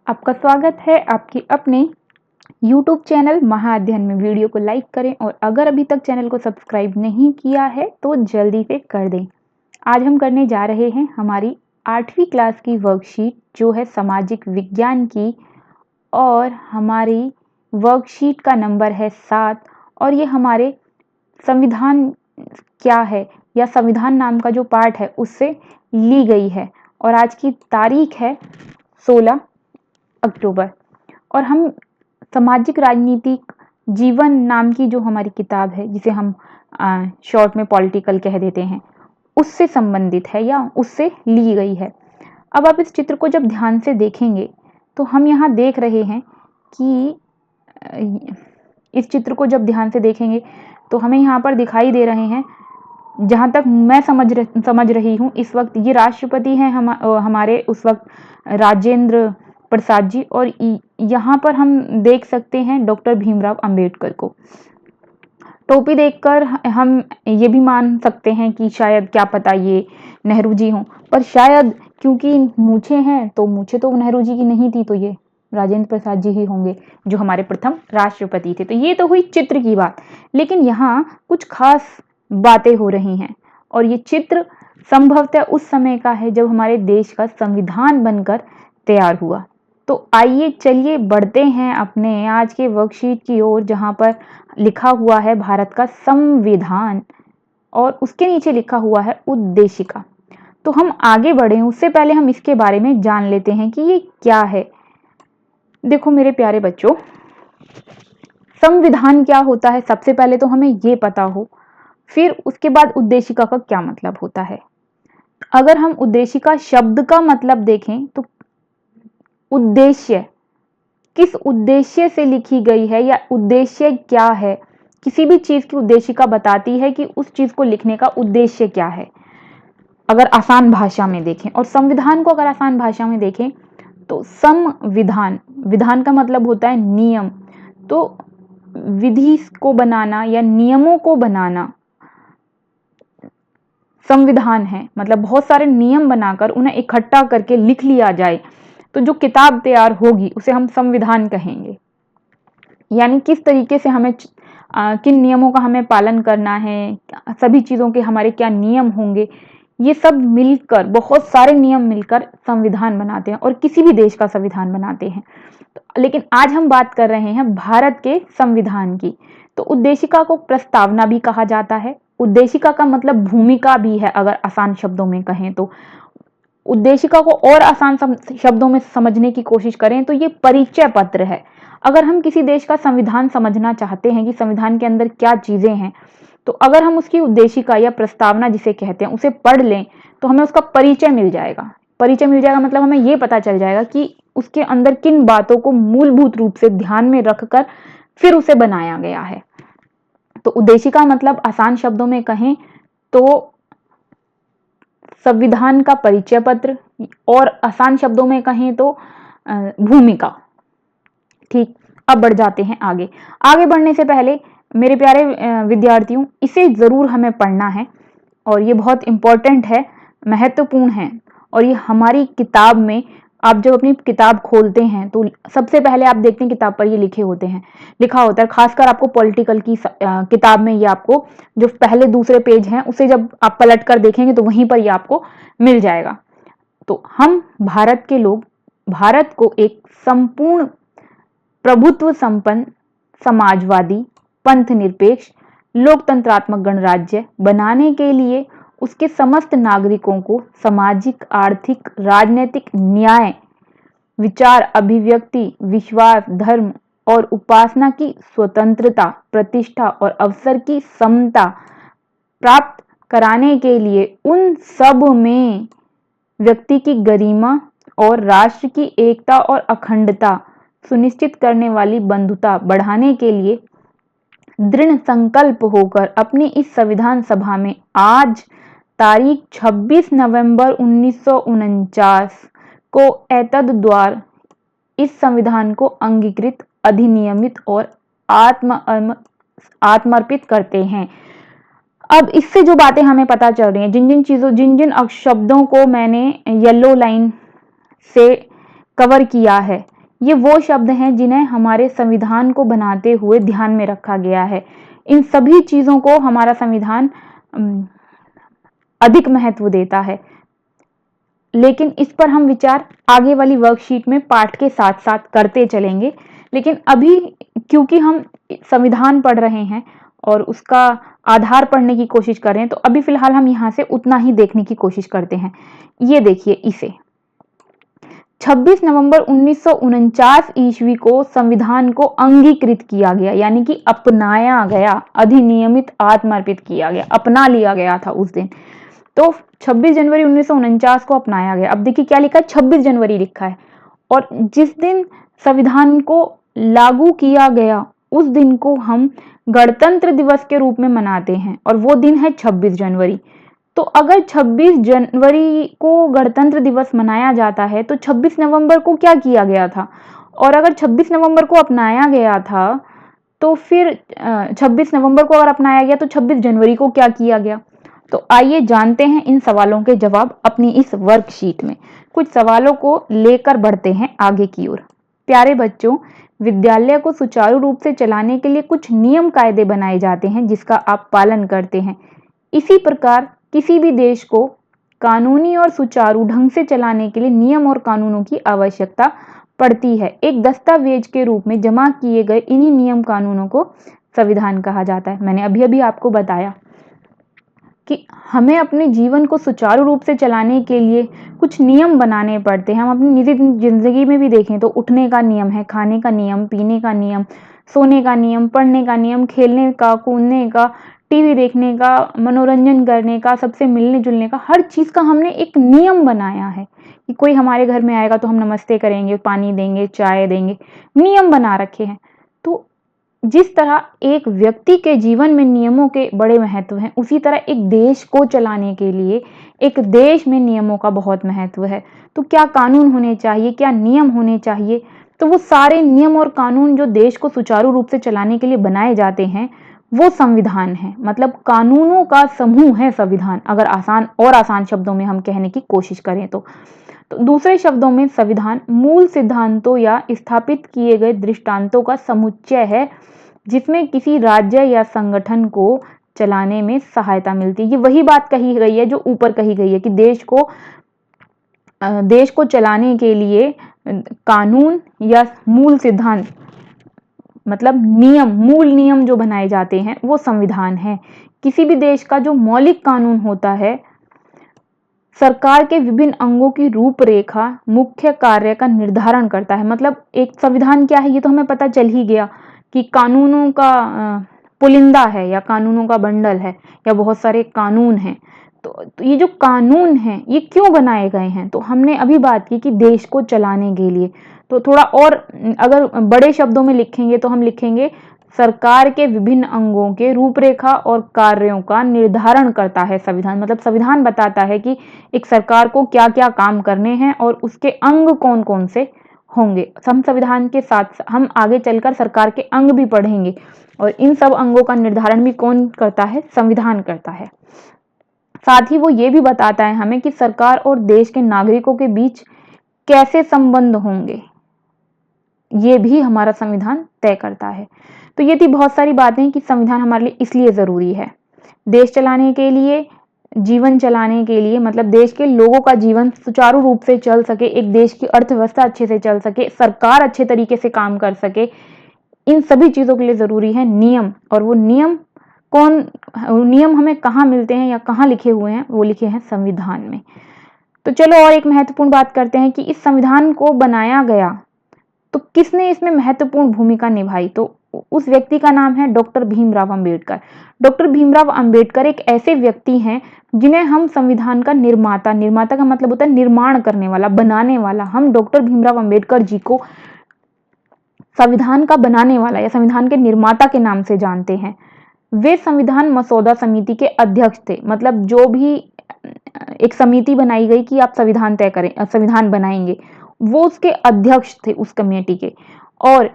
आपका स्वागत है आपके अपने YouTube चैनल महाअध्ययन में। वीडियो को लाइक करें और अगर अभी तक चैनल को सब्सक्राइब नहीं किया है तो जल्दी से कर दें। आज हम करने जा रहे हैं हमारी 8वीं क्लास की वर्कशीट जो है सामाजिक विज्ञान की, और हमारी वर्कशीट का नंबर है 7 और ये हमारे संविधान क्या है या संविधान नाम का जो पार्ट है उससे ली गई है। और आज की तारीख है 16 अक्टूबर और हम सामाजिक राजनीतिक जीवन नाम की जो हमारी किताब है, जिसे हम शॉर्ट में पॉलिटिकल कह देते हैं, उससे संबंधित है या उससे ली गई है। अब आप इस चित्र को जब ध्यान से देखेंगे तो हम यहाँ देख रहे हैं कि इस चित्र को जब ध्यान से देखेंगे तो हमें यहाँ पर दिखाई दे रहे हैं, जहाँ तक मैं समझ रही हूँ इस वक्त ये राष्ट्रपति हैं हमारे उस वक्त राजेंद्र प्रसाद जी, और यहाँ पर हम देख सकते हैं डॉक्टर भीमराव अंबेडकर को। टोपी देखकर हम ये भी मान सकते हैं कि शायद क्या पता ये नेहरू जी हों, पर शायद क्योंकि मूछें हैं तो मूछें तो नेहरू जी की नहीं थी, तो ये राजेंद्र प्रसाद जी ही होंगे जो हमारे प्रथम राष्ट्रपति थे। तो ये तो हुई चित्र की बात, लेकिन यहाँ कुछ खास बातें हो रही हैं और ये चित्र संभवतः उस समय का है जब हमारे देश का संविधान बनकर तैयार हुआ। तो आइए चलिए बढ़ते हैं अपने आज के वर्कशीट की ओर, जहाँ पर लिखा हुआ है भारत का संविधान और उसके नीचे लिखा हुआ है उद्देशिका। तो हम आगे बढ़े उससे पहले हम इसके बारे में जान लेते हैं कि ये क्या है। देखो मेरे प्यारे बच्चों, संविधान क्या होता है सबसे पहले तो हमें ये पता हो, फिर उसके बाद उद्देशिका का क्या मतलब होता है। अगर हम उद्देशिका शब्द का मतलब देखें तो उद्देश्य, किस उद्देश्य से लिखी गई है या उद्देश्य क्या है। किसी भी चीज की उद्देशिका बताती है कि उस चीज को लिखने का उद्देश्य क्या है, अगर आसान भाषा में देखें। और संविधान को अगर आसान भाषा में देखें तो संविधान, विधान का मतलब होता है नियम, तो विधि को बनाना या नियमों को बनाना संविधान है। मतलब बहुत सारे नियम बनाकर उन्हें इकट्ठा करके लिख लिया जाए तो जो किताब तैयार होगी उसे हम संविधान कहेंगे। यानी किस तरीके से हमें किन नियमों का हमें पालन करना है, सभी चीज़ों के हमारे क्या नियम होंगे, ये सब मिलकर, बहुत सारे नियम मिलकर संविधान बनाते हैं और किसी भी देश का संविधान बनाते हैं। लेकिन आज हम बात कर रहे हैं भारत के संविधान की। तो उद्देशिका को प्रस्तावना भी कहा जाता है। उद्देशिका का मतलब भूमिका भी है, अगर आसान शब्दों में कहें तो। उद्देशिका को और आसान शब्दों में समझने की कोशिश करें तो ये परिचय पत्र है। अगर हम किसी देश का संविधान समझना चाहते हैं कि संविधान के अंदर क्या चीजें हैं, तो अगर हम उसकी उद्देशिका या प्रस्तावना जिसे कहते हैं उसे पढ़ लें तो हमें उसका परिचय मिल जाएगा। परिचय मिल जाएगा मतलब हमें ये पता चल जाएगा कि उसके अंदर किन बातों को मूलभूत रूप से ध्यान में रखकर फिर उसे बनाया गया है। तो उद्देशिका मतलब आसान शब्दों में कहें तो संविधान का परिचय पत्र, और आसान शब्दों में कहें तो भूमिका। ठीक, अब बढ़ जाते हैं आगे। आगे बढ़ने से पहले मेरे प्यारे विद्यार्थियों, इसे जरूर हमें पढ़ना है और ये बहुत इंपॉर्टेंट है, महत्वपूर्ण है। और ये हमारी किताब में, आप जब अपनी किताब खोलते हैं तो सबसे पहले आप देखते हैं किताब पर ये लिखा होता है। खासकर आपको पॉलिटिकल की किताब में ये आपको जो पहले दूसरे पेज हैं उसे जब आप पलट कर देखेंगे तो वहीं पर ये आपको मिल जाएगा। तो हम भारत के लोग भारत को एक संपूर्ण प्रभुत्व संपन्न समाजवादी पंथ निरपेक्ष लोकतंत्रात्मक गणराज्य बनाने के लिए उसके समस्त नागरिकों को सामाजिक, आर्थिक, राजनीतिक न्याय, विचार अभिव्यक्ति, विश्वास, धर्म और उपासना की स्वतंत्रता, प्रतिष्ठा और अवसर की समता प्राप्त कराने के लिए उन सब में व्यक्ति की गरिमा और राष्ट्र की एकता और अखंडता सुनिश्चित करने वाली बंधुता बढ़ाने के लिए दृढ़ संकल्प होकर अपनी इस संविधान सभा में आज तारीख 26 नवंबर 1949 को एतद द्वार इस संविधान को अंगीकृत, अधिनियमित और आत्मर्पित करते हैं। अब इससे जो बातें हमें पता चल रही हैं, जिन जिन शब्दों को मैंने येलो लाइन से कवर किया है, ये वो शब्द हैं जिन्हें हमारे संविधान को बनाते हुए ध्यान में रखा गया है। इन सभी चीज़ों को हमारा संविधान अधिक महत्व देता है। लेकिन इस पर हम विचार आगे वाली वर्कशीट में पाठ के साथ साथ करते चलेंगे। लेकिन अभी क्योंकि हम संविधान पढ़ रहे हैं और उसका आधार पढ़ने की कोशिश कर रहे हैं, तो अभी फिलहाल हम यहाँ से उतना ही देखने की कोशिश करते हैं। ये देखिए, इसे 26 नवंबर 1949 ईस्वी को संविधान को अंगीकृत किया गया, यानी कि अपनाया गया, अधिनियमित आत्मार्पित किया गया, अपना लिया गया था उस दिन। तो 26 जनवरी 1949 को अपनाया गया। अब देखिए क्या लिखा है, 26 जनवरी लिखा है, और जिस दिन संविधान को लागू किया गया उस दिन को हम गणतंत्र दिवस के रूप में मनाते हैं, और वो दिन है 26 जनवरी। तो अगर 26 जनवरी को गणतंत्र दिवस मनाया जाता है तो 26 नवंबर को क्या किया गया था, और अगर 26 नवंबर को अपनाया गया था तो फिर 26 नवंबर को अगर अपनाया गया तो 26 जनवरी को क्या किया गया। तो आइए जानते हैं इन सवालों के जवाब अपनी इस वर्कशीट में। कुछ सवालों को लेकर बढ़ते हैं आगे की ओर। प्यारे बच्चों, विद्यालय को सुचारू रूप से चलाने के लिए कुछ नियम कायदे बनाए जाते हैं जिसका आप पालन करते हैं। इसी प्रकार किसी भी देश को कानूनी और सुचारू ढंग से चलाने के लिए नियम और कानूनों की आवश्यकता पड़ती है। एक दस्तावेज के रूप में जमा किए गए इन्हीं नियम कानूनों को संविधान कहा जाता है। मैंने अभी अभी आपको बताया कि हमें अपने जीवन को सुचारू रूप से चलाने के लिए कुछ नियम बनाने पड़ते हैं। हम अपनी निजी जिंदगी में भी देखें तो उठने का नियम है, खाने का नियम, पीने का नियम, सोने का नियम, पढ़ने का नियम, खेलने का, कूदने का, टीवी देखने का, मनोरंजन करने का, सबसे मिलने जुलने का, हर चीज़ का हमने एक नियम बनाया है कि कोई हमारे घर में आएगा तो हम नमस्ते करेंगे, पानी देंगे, चाय देंगे, नियम बना रखे हैं। तो जिस तरह एक व्यक्ति के जीवन में नियमों के बड़े महत्व हैं, उसी तरह एक देश को चलाने के लिए एक देश में नियमों का बहुत महत्व है। तो क्या कानून होने चाहिए, क्या नियम होने चाहिए, तो वो सारे नियम और कानून जो देश को सुचारू रूप से चलाने के लिए बनाए जाते हैं वो संविधान है। मतलब कानूनों का समूह है संविधान, अगर आसान शब्दों में हम कहने की कोशिश करें तो दूसरे शब्दों में संविधान मूल सिद्धांतों या स्थापित किए गए दृष्टांतों का समुच्चय है जिसमें किसी राज्य या संगठन को चलाने में सहायता मिलती है। ये वही बात कही गई है जो ऊपर कही गई है कि देश को चलाने के लिए कानून या मूल सिद्धांत, मतलब मूल नियम जो बनाए जाते हैं वो संविधान है। किसी भी देश का जो मौलिक कानून होता है सरकार के विभिन्न अंगों की रूपरेखा मुख्य कार्य का निर्धारण करता है। मतलब एक संविधान क्या है ये तो हमें पता चल ही गया कि कानूनों का पुलिंदा है या कानूनों का बंडल है या बहुत सारे कानून हैं। तो ये जो कानून हैं ये क्यों बनाए गए हैं, तो हमने अभी बात की कि देश को चलाने के लिए। तो थोड़ा और अगर बड़े शब्दों में लिखेंगे तो हम लिखेंगे सरकार के विभिन्न अंगों के रूपरेखा और कार्यों का निर्धारण करता है संविधान। मतलब संविधान बताता है कि एक सरकार को क्या क्या काम करने हैं और उसके अंग कौन कौन से होंगे। हम संविधान के साथ हम आगे चलकर सरकार के अंग भी पढ़ेंगे और इन सब अंगों का निर्धारण भी कौन करता है, संविधान करता है। साथ ही वो ये भी बताता है हमें कि सरकार और देश के नागरिकों के बीच कैसे संबंध होंगे, ये भी हमारा संविधान तय करता है। तो ये थी बहुत सारी बातें कि संविधान हमारे लिए इसलिए ज़रूरी है, देश चलाने के लिए, जीवन चलाने के लिए, मतलब देश के लोगों का जीवन सुचारू रूप से चल सके, एक देश की अर्थव्यवस्था अच्छे से चल सके, सरकार अच्छे तरीके से काम कर सके, इन सभी चीज़ों के लिए ज़रूरी है नियम। और वो नियम हमें कहाँ मिलते हैं या कहाँ लिखे हुए हैं, वो लिखे हैं संविधान में। तो चलो और एक महत्वपूर्ण बात करते हैं कि इस संविधान को बनाया गया तो किसने इसमें महत्वपूर्ण भूमिका निभाई। तो उस व्यक्ति का नाम है डॉक्टर भीमराव अंबेडकर। डॉक्टर भीमराव अंबेडकर एक ऐसे व्यक्ति हैं जिन्हें हम संविधान का निर्माता का मतलब होता है निर्माण करने वाला, बनाने वाला। हम डॉक्टर भीमराव अंबेडकर जी को संविधान का बनाने वाला या संविधान के निर्माता के नाम से जानते हैं। वे संविधान मसौदा समिति के अध्यक्ष थे। मतलब जो भी एक समिति बनाई गई कि आप संविधान तय करें, संविधान बनाएंगे, वो उसके अध्यक्ष थे उस कमेटी के, और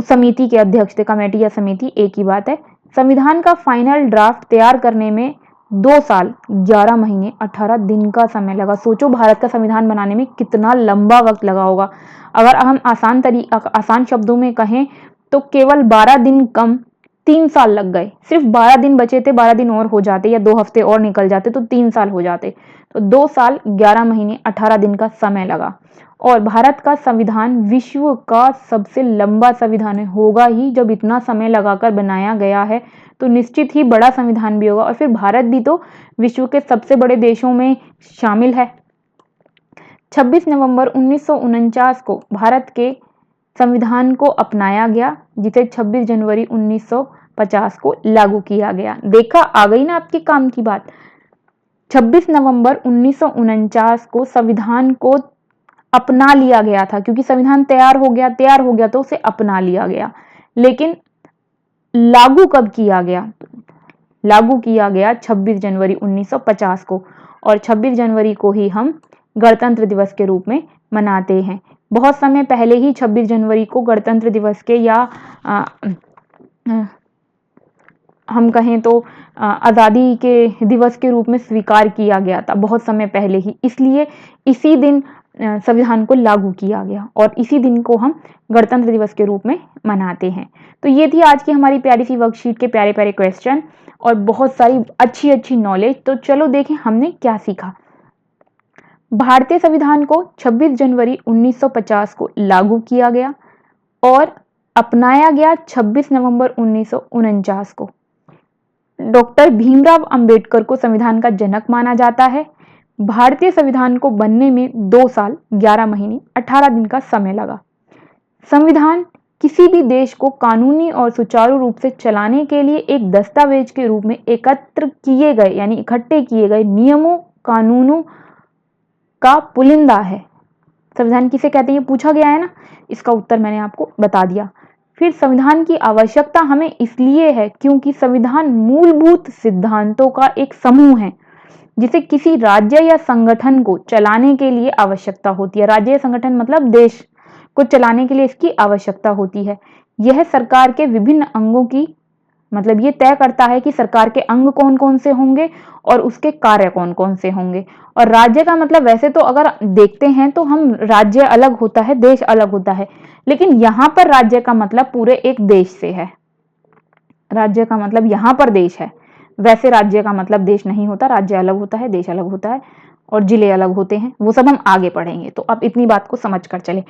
समिति के अध्यक्ष थे। कमेटी या समिति एक ही बात है। संविधान का फाइनल ड्राफ्ट तैयार करने में 2 साल 11 महीने 18 दिन का समय लगा। सोचो भारत का संविधान बनाने में कितना लंबा वक्त लगा होगा। अगर हम आसान शब्दों में कहें तो केवल 12 दिन कम 3 साल लग गए। सिर्फ 12 दिन बचे थे, 12 दिन और हो जाते या 2 हफ्ते और निकल जाते तो 3 साल हो जाते। तो 2 साल 11 महीने 18 दिन का समय लगा। और भारत का संविधान विश्व का सबसे लंबा संविधान होगा ही। जब इतना समय लगाकर बनाया गया है तो निश्चित ही बड़ा संविधान भी होगा। और फिर भारत भी तो विश्व के सबसे बड़े देशों में शामिल है। 26 नवंबर 1949 को भारत के संविधान को अपनाया गया, जिसे 26 जनवरी 1950 को लागू किया गया। देखा, आ गई ना आपके काम की बात। 26 नवंबर 1949 को संविधान को अपना लिया गया था, क्योंकि संविधान तैयार हो गया तो उसे अपना लिया गया। लेकिन लागू कब किया गया? लागू किया गया 26 जनवरी 1950 को। और 26 जनवरी को ही हम गणतंत्र दिवस के रूप में मनाते हैं। बहुत समय पहले ही 26 जनवरी को गणतंत्र दिवस के या हम कहें तो आज़ादी के दिवस के रूप में स्वीकार किया गया था, बहुत समय पहले ही। इसलिए इसी दिन संविधान को लागू किया गया और इसी दिन को हम गणतंत्र दिवस के रूप में मनाते हैं। तो ये थी आज की हमारी प्यारी सी वर्कशीट के प्यारे प्यारे क्वेश्चन और बहुत सारी अच्छी अच्छी नॉलेज। तो चलो देखें हमने क्या सीखा। भारतीय संविधान को 26 जनवरी 1950 को लागू किया गया और अपनाया गया 26 नवंबर 1949 को। डॉक्टर भीमराव अंबेडकर को संविधान का जनक माना जाता है। भारतीय संविधान को बनने में 2 साल 11 महीने 18 दिन का समय लगा। संविधान किसी भी देश को कानूनी और सुचारू रूप से चलाने के लिए एक दस्तावेज के रूप में एकत्र किए गए यानी इकट्ठे किए गए नियमों कानूनों का पुलिंदा है। संविधान किसे कहते हैं, ये पूछा गया है ना, इसका उत्तर मैंने आपको बता दिया। फिर संविधान की आवश्यकता हमें इसलिए है क्योंकि संविधान मूलभूत सिद्धांतों का एक समूह है जिसे किसी राज्य या संगठन को चलाने के लिए आवश्यकता होती है। राज्य या संगठन मतलब देश को चलाने के लिए इसकी आवश्यकता होती है। यह सरकार के विभिन्न अंगों की मतलब ये तय करता है कि सरकार के अंग कौन कौन से होंगे और उसके कार्य कौन कौन से होंगे। और राज्य का मतलब वैसे तो अगर देखते हैं तो हम राज्य अलग होता है, देश अलग होता है, लेकिन यहाँ पर राज्य का मतलब पूरे एक देश से है। राज्य का मतलब यहाँ पर देश है। वैसे राज्य का मतलब देश नहीं होता, राज्य अलग होता है, देश अलग होता है और जिले अलग होते हैं। वो सब हम आगे पढ़ेंगे, तो अब इतनी बात को समझ कर चले।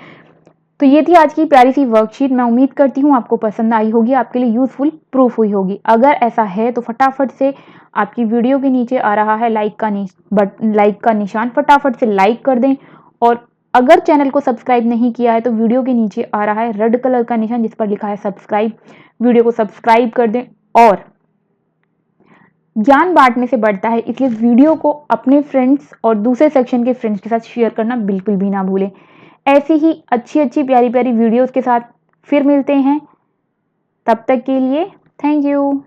तो ये थी आज की प्यारी सी वर्कशीट। मैं उम्मीद करती हूँ आपको पसंद आई होगी, आपके लिए यूजफुल प्रूफ हुई होगी। अगर ऐसा है तो फटाफट से आपकी वीडियो के नीचे आ रहा है लाइक का निशान, फटाफट से लाइक कर दें। और अगर चैनल को सब्सक्राइब नहीं किया है तो वीडियो के नीचे आ रहा है रेड कलर का निशान जिस पर लिखा है सब्सक्राइब, वीडियो को सब्सक्राइब कर दें। और ज्ञान बांटने से बढ़ता है, इसलिए वीडियो को अपने फ्रेंड्स और दूसरे सेक्शन के फ्रेंड्स के साथ शेयर करना बिल्कुल भी ना भूलें। ऐसी ही अच्छी अच्छी प्यारी प्यारी वीडियोस के साथ फिर मिलते हैं। तब तक के लिए थैंक यू।